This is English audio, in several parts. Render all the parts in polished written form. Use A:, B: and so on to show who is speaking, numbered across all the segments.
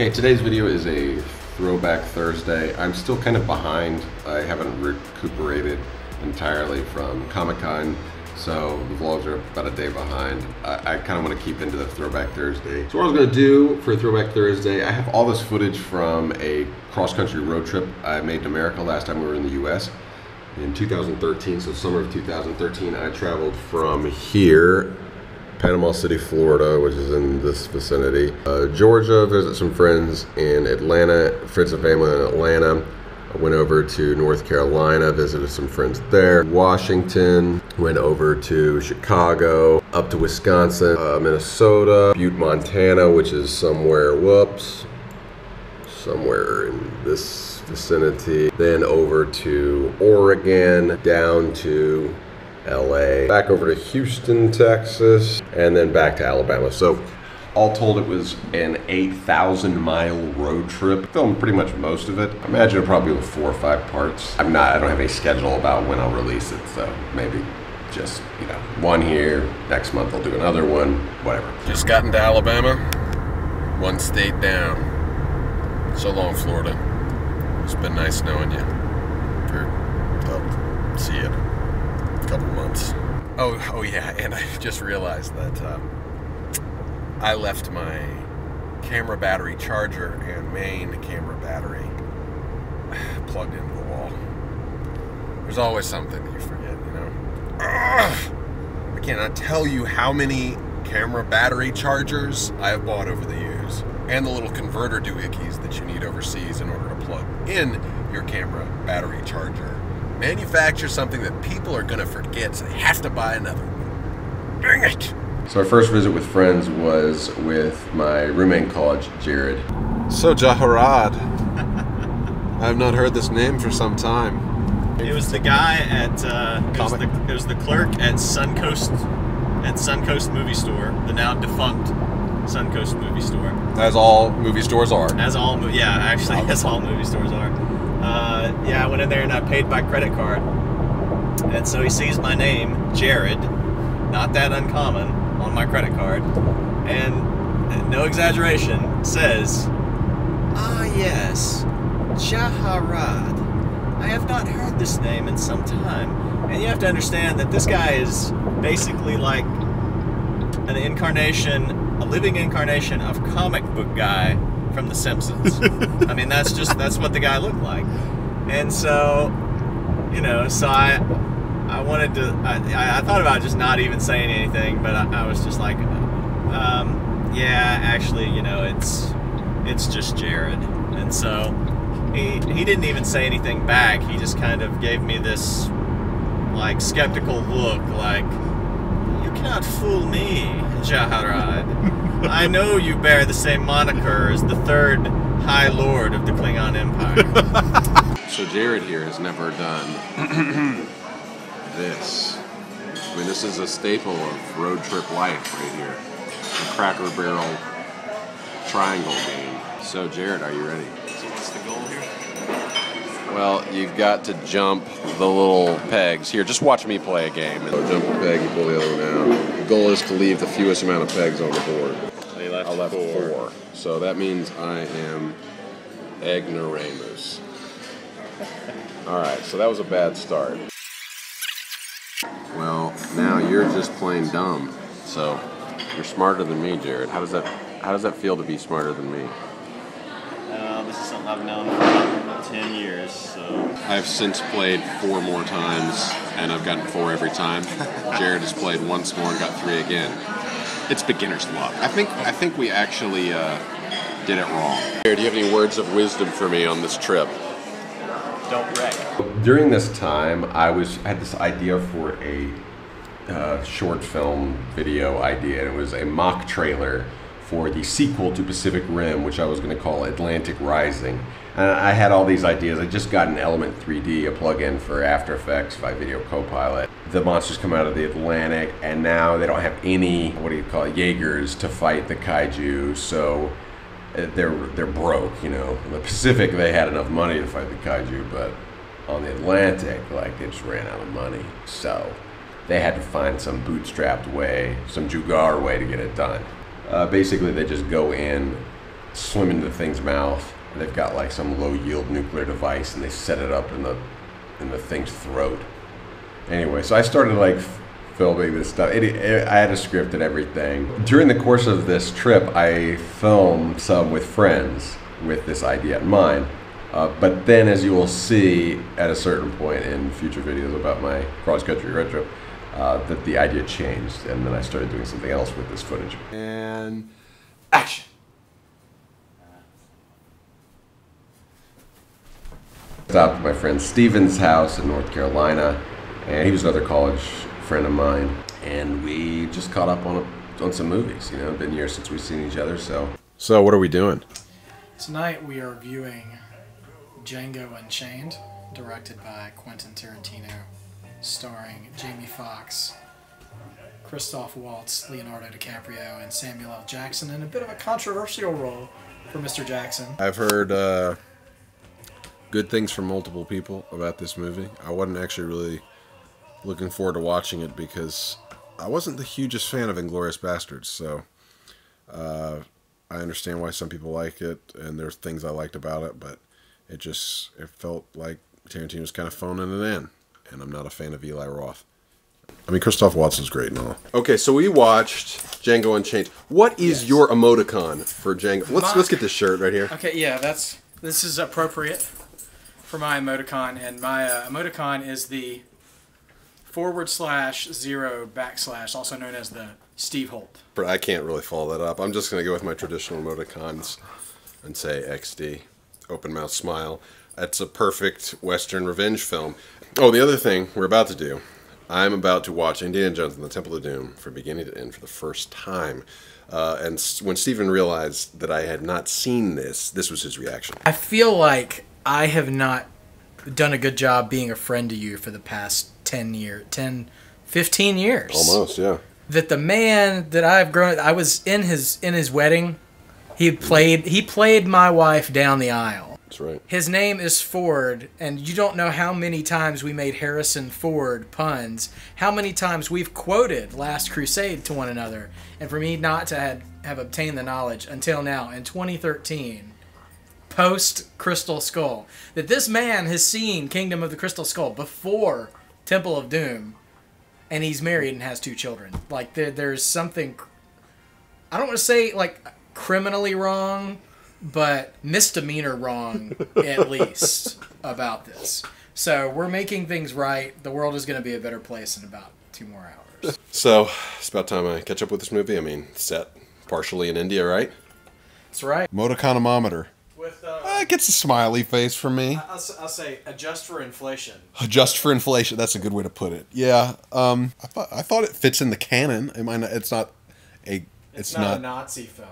A: Okay, today's video is a throwback Thursday. I'm still kind of behind. I haven't recuperated entirely from Comic-Con, so the vlogs are about a day behind. I kind of want to keep into the throwback Thursday. So what I was going to do for throwback Thursday, I have all this footage from a cross-country road trip I made to America last time we were in the US in 2013. So summer of 2013, I traveled from here, Panama City, Florida, which is in this vicinity, Georgia, visit some friends in Atlanta, friends and family in Atlanta. I went over to North Carolina, visited some friends there. Washington, went over to Chicago, up to Wisconsin, Minnesota, Butte, Montana, which is somewhere, somewhere in this vicinity. Then over to Oregon, down to LA, back over to Houston, Texas, and then back to Alabama. So all told, it was an 8,000-mile road trip. Filmed pretty much most of it. I imagine it'll probably be 4 or 5 parts. I don't have any schedule about when I'll release it, so maybe just, one here, next month I'll do another one, whatever. Just got into Alabama, one state down. So long, Florida. It's been nice knowing you. See you. Couple months. Oh yeah, and I just realized that I left my camera battery charger and main camera battery plugged into the wall. There's always something that you forget, I cannot tell you how many camera battery chargers I have bought over the years, and the little converter doohickeys that you need overseas in order to plug in your camera battery charger. Manufacture something that people are gonna forget, so they have to buy another one. Dang it! So our first visit with friends was with my roommate in college, Jared. Soja. I have not heard this name for some time.
B: It was the guy at it was the clerk at Suncoast Movie Store, the now defunct Suncoast Movie Store.
A: As all movie stores are.
B: As all movie stores are. Yeah, I went in there and I paid by credit card. And so he sees my name, Jared, not that uncommon, on my credit card. And no exaggeration, says, "Ah yes, Jaharad. I have not heard this name in some time." And you have to understand that this guy is basically like a living incarnation of comic book guy from The Simpsons. I mean, that's what the guy looked like. And so, so I wanted to, I thought about just not even saying anything, but I was just like, yeah, actually, it's just Jared. And so he didn't even say anything back. He just kind of gave me this, like, skeptical look, like, "You cannot fool me, Jaharad. I know you bear the same moniker as the third High Lord of the Klingon Empire."
A: So Jared here has never done this. I mean, this is a staple of road trip life right here. The Cracker Barrel triangle game. So Jared, are you ready?
B: So what's the goal here?
A: Well, you've got to jump the little pegs. Here, just watch me play a game. Jump a peg, you pull the other one out. The goal is to leave the fewest amount of pegs on the board.
B: So you left
A: I left 4. So that means I am ignoramus. Alright, so that was a bad start. Well, now you're just plain dumb. So you're smarter than me, Jared. How does that feel to be smarter than me?
B: This is something I've known for about 10 years, so...
A: I've since played 4 more times, and I've gotten 4 every time. Jared has played once more and got 3 again. It's beginner's luck. I think we actually did it wrong. Jared, do you have any words of wisdom for me on this trip?
B: Don't wreck.
A: During this time, I had this idea for a short film video idea, and it was a mock trailer for the sequel to Pacific Rim, which I was going to call Atlantic Rising. And I had all these ideas. I just got an Element 3D, a plug-in for After Effects by Video Copilot. The monsters come out of the Atlantic, and now they don't have any, Jaegers to fight the kaiju, so they're broke, In the Pacific, they had enough money to fight the kaiju, but on the Atlantic, they just ran out of money. So they had to find some bootstrapped way, some jugaad way to get it done. Basically, they just go in swim into the thing's mouth. They've got like some low-yield nuclear device, and they set it up in the thing's throat. Anyway, so I started like filming this stuff. I had a script and everything. During the course of this trip, I filmed some with friends with this idea in mind. But then, as you will see at a certain point in future videos about my cross-country road trip, that the idea changed, and then I started doing something else with this footage. And action! Stopped at my friend Steven's house in North Carolina, and he was another college friend of mine, and we just caught up on some movies. You know, been years since we've seen each other, so. So what are we doing?
C: Tonight we are viewing Django Unchained, directed by Quentin Tarantino, starring Jamie Foxx, Christoph Waltz, Leonardo DiCaprio, and Samuel L. Jackson, in a bit of a controversial role for Mr. Jackson.
D: I've heard good things from multiple people about this movie. I wasn't actually really looking forward to watching it because I wasn't the hugest fan of Inglourious Basterds, so I understand why some people like it, and there's things I liked about it, but it felt like Tarantino was kind of phoning it in, and I'm not a fan of Eli Roth. I mean, Christoph Waltz is great and all. Okay, so we watched Django Unchained. What is your emoticon for Django? Let's get this shirt right here.
C: Okay, yeah, this is appropriate for my emoticon, and my emoticon is the /0 /, also known as the Steve Holt.
D: I can't really follow that up. I'm just going to go with my traditional emoticons and say XD, open mouth smile. That's a perfect Western revenge film. Oh, the other thing we're about to do, I'm about to watch Indiana Jones and the Temple of Doom from beginning to end for the first time. And when Steven realized that I had not seen this was his reaction.
C: I feel like I have not done a good job being a friend to you for the past 15 years.
D: Almost, yeah.
C: That the man that I've grown, I was in his wedding. He played my wife down the aisle.
D: That's right.
C: His name is Ford, and you don't know how many times we made Harrison Ford puns, how many times we've quoted Last Crusade to one another, and for me not to have obtained the knowledge until now, in 2013, post Crystal Skull, that this man has seen Kingdom of the Crystal Skull before Temple of Doom, and he's married and has 2 children. Like, there's something, I don't want to say, like, criminally wrong, but misdemeanor wrong, at least, about this. So we're making things right. The world is going to be a better place in about 2 more hours.
D: So, it's about time I catch up with this movie. I mean, set partially in India, right?
C: That's right.
D: Emoticonometer.
C: With
D: it gets a smiley face from me.
C: I'll say adjust for inflation.
D: Adjust for inflation. That's a good way to put it. Yeah. I thought it fits in the canon. It's not a
C: Nazi film.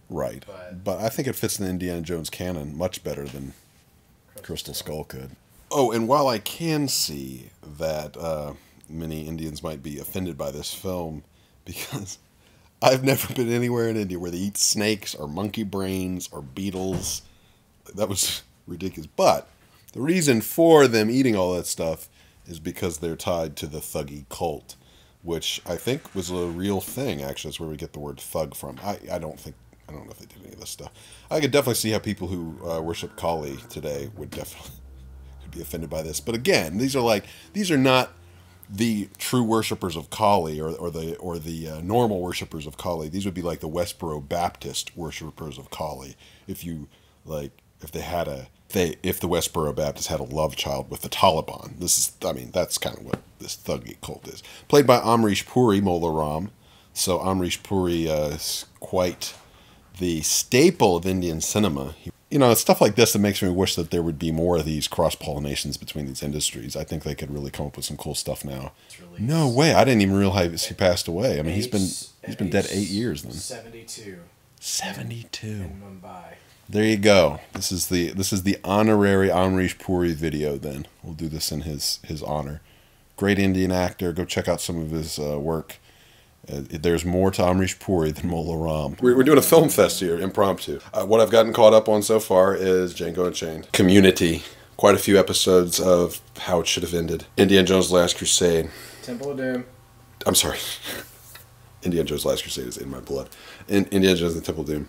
D: Right. But I think it fits in the Indiana Jones canon much better than Crystal Skull could. Oh, and while I can see that many Indians might be offended by this film, because I've never been anywhere in India where they eat snakes or monkey brains or beetles. That was ridiculous. But the reason for them eating all that stuff is because they're tied to the Thuggee cult, which I think was a real thing, actually. That's where we get the word thug from. I don't know if they did any of this stuff. I could definitely see how people who worship Kali today could be offended by this. But again, these are not the true worshippers of Kali or the normal worshippers of Kali. These would be like the Westboro Baptist worshippers of Kali. If the Westboro Baptists had a love child with the Taliban. That's kind of what this Thuggee cult is. Played by Amrish Puri, Mola Ram. So Amrish Puri is quite the staple of Indian cinema. You know, it's stuff like this that makes me wish that there would be more of these cross-pollinations between these industries. I think they could really come up with some cool stuff now. No way! I didn't even realize he passed away. I mean, he's been dead 8 years then.
C: 72.
D: 72.
C: In Mumbai.
D: There you go. This is the honorary Amrish Puri video. Then we'll do this in his honor. Great Indian actor. Go check out some of his work. There's more to Amrish Puri than Mola Ram. We're doing a film fest here, impromptu. What I've gotten caught up on so far is Django Unchained. Community. Quite a few episodes of how it should have ended. Indiana Jones' Last Crusade.
C: Temple of Doom.
D: I'm sorry. Indiana Jones' Last Crusade is in my blood. Indiana Jones and the Temple of Doom.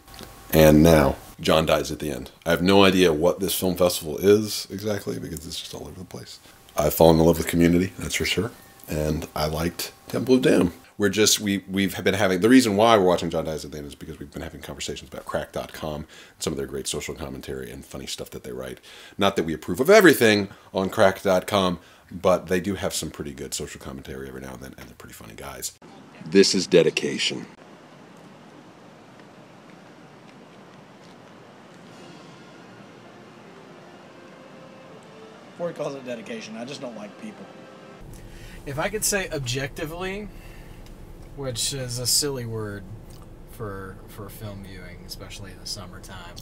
D: And now, John dies at the end. I have no idea what this film festival is exactly, because it's just all over the place. I've fallen in love with Community, that's for sure. And I liked Temple of Doom. We've been having, the reason why we're watching John Dies at the End is because we've been having conversations about crack.com and some of their great social commentary and funny stuff that they write. Not that we approve of everything on crack.com, but they do have some pretty good social commentary every now and then, and they're pretty funny guys. This is dedication.
E: Before he calls it dedication, I just don't like people.
C: If I could say objectively, which is a silly word for film viewing, especially in the summertime,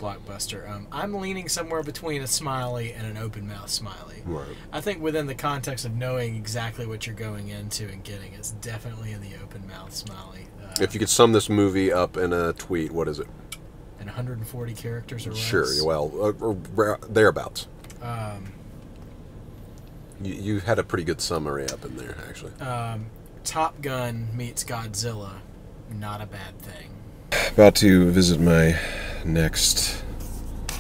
C: blockbuster, I'm leaning somewhere between a smiley and an open mouth smiley.
D: Right.
C: I think within the context of knowing exactly what you're going into and getting, it's definitely in the open mouth smiley.
D: If you could sum this movie up in a tweet, what is it?
C: And 140 characters or less.
D: Sure, well, or thereabouts. You had a pretty good summary up in there, actually.
C: Top Gun meets Godzilla, not a bad thing.
D: About to visit my next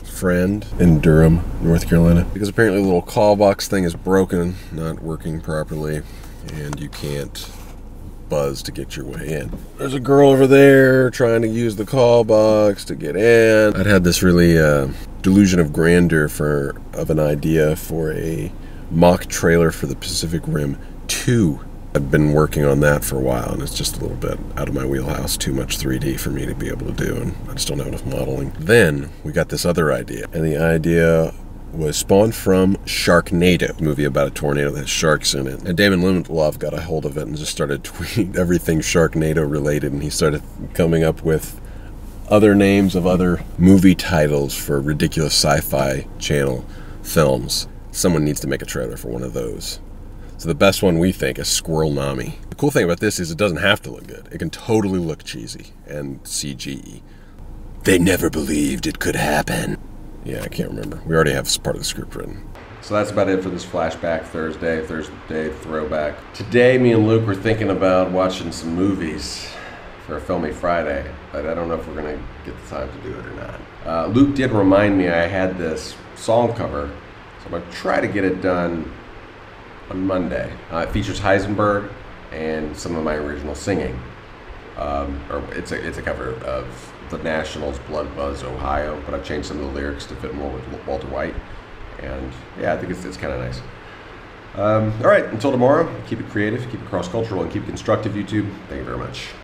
D: friend in Durham, North Carolina, because apparently the little call box thing is broken, not working properly, and you can't buzz to get your way in. There's a girl over there trying to use the call box to get in. I'd had this really delusion of grandeur of an idea for a mock trailer for the Pacific Rim 2. I've been working on that for a while, and it's just a little bit out of my wheelhouse, too much 3D for me to be able to do, and I just don't have enough modeling. Then we got this other idea, and the idea was spawned from Sharknado, a movie about a tornado that has sharks in it. And Damon Lindelof got a hold of it and just started tweeting everything Sharknado related, and he started coming up with other names of other movie titles for ridiculous sci-fi channel films. Someone needs to make a trailer for one of those. So the best one we think is Squirrel Nami. The cool thing about this is it doesn't have to look good. It can totally look cheesy and CGE. They never believed it could happen. Yeah, I can't remember. We already have part of the script written. So that's about it for this Flashback Thursday throwback. Today, me and Luke were thinking about watching some movies for a Filmy Friday, but I don't know if we're going to get the time to do it or not. Luke did remind me I had this song cover, so I'm going to try to get it done on Monday. It features Heisenberg and some of my original singing. It's a cover of The Nationals' Blood Buzz, Ohio, but I've changed some of the lyrics to fit more with Walter White. And yeah, I think it's kind of nice. All right, until tomorrow, keep it creative, keep it cross-cultural, and keep it constructive, YouTube. Thank you very much.